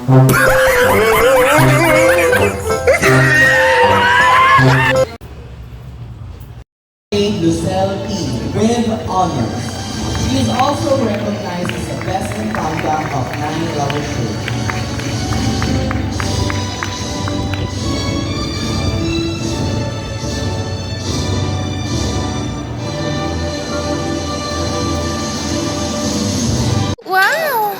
Lucelle P. with honors. She is also recognized as the best in countdown of 9-level show. Wow!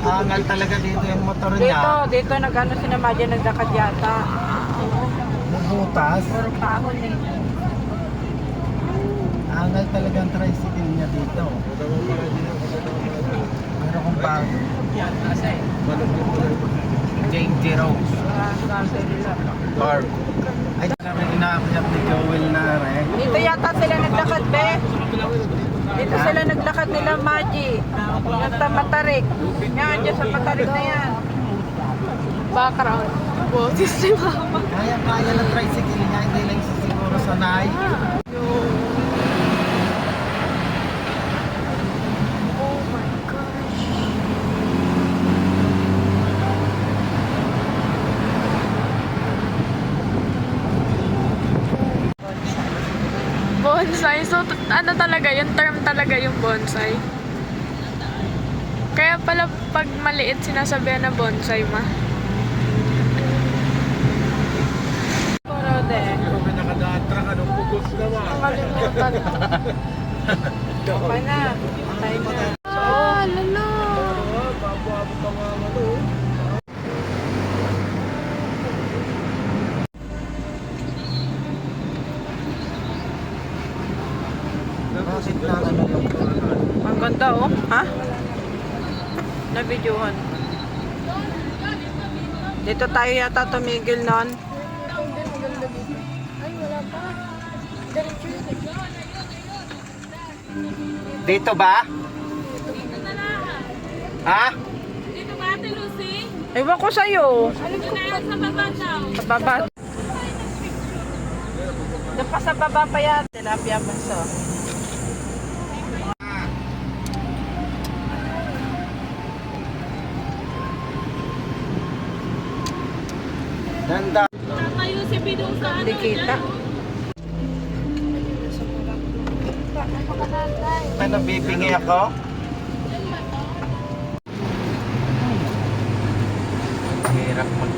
Angal talaga dito yung motor niya. Dito nag-ano si Namadya, nagdakad yata. Bubutas. Puro kahon eh. Angal talaga ang tricycle niya dito. Pero kung paano. Dangerous. Car. Ay, kami inaakyak ni Joel na rin. Dito yata sila naglakad, be. Dito sila naglakad nila, Maji. Yung Matarik. Yan, dyan sa Matarik na yan. Background. Boses si Mama. Kaya ng tricycle niya, hindi lang siya siguro sanay. Oh my gosh. Bonsai. So, ano talaga, yung term talaga yung bonsai. Kaya pala pag maliit sinasabihan na bonsai, ma. Puro din. Pero pinakadaan-track, anong bugos naman? Nakalimutan. Okay na. Time na. Ah, lalo. Bago-abo pa nga ano. Bakit na ano yung Ang ganda, oh. Ha? Na-videohan. Dito tayo yata tumigil nun. Ay, wala pa. Diretso yun. dito ba? Ha? Dito ba, Ate Lucy? Ewan ko sa'yo. Dito na yan sa baba daw. Sa baba. Doon pa sa baba pa yan. Tilapia baso. Ganda. Tayo si Bidong sa ano Hindi kita. May nabibingi ako. Hirap mag...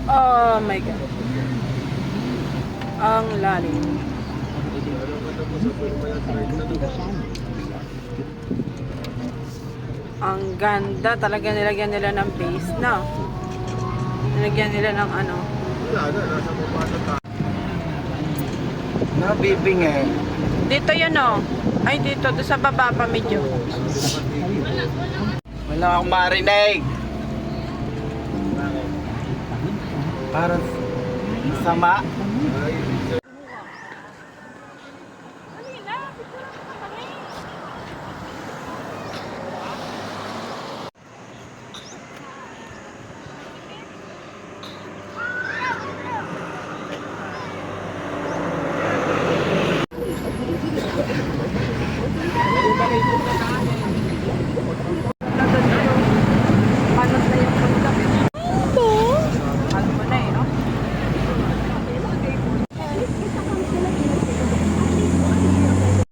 Oh my God. Ang lalim. Ang ganda talaga, nilagyan nila ng base na. Nilagyan nila ng ano. Nabibingi. Dito yan, oh. Ay, dito. Doon sa baba pa medyo. Wala akong marinig. Parang sama.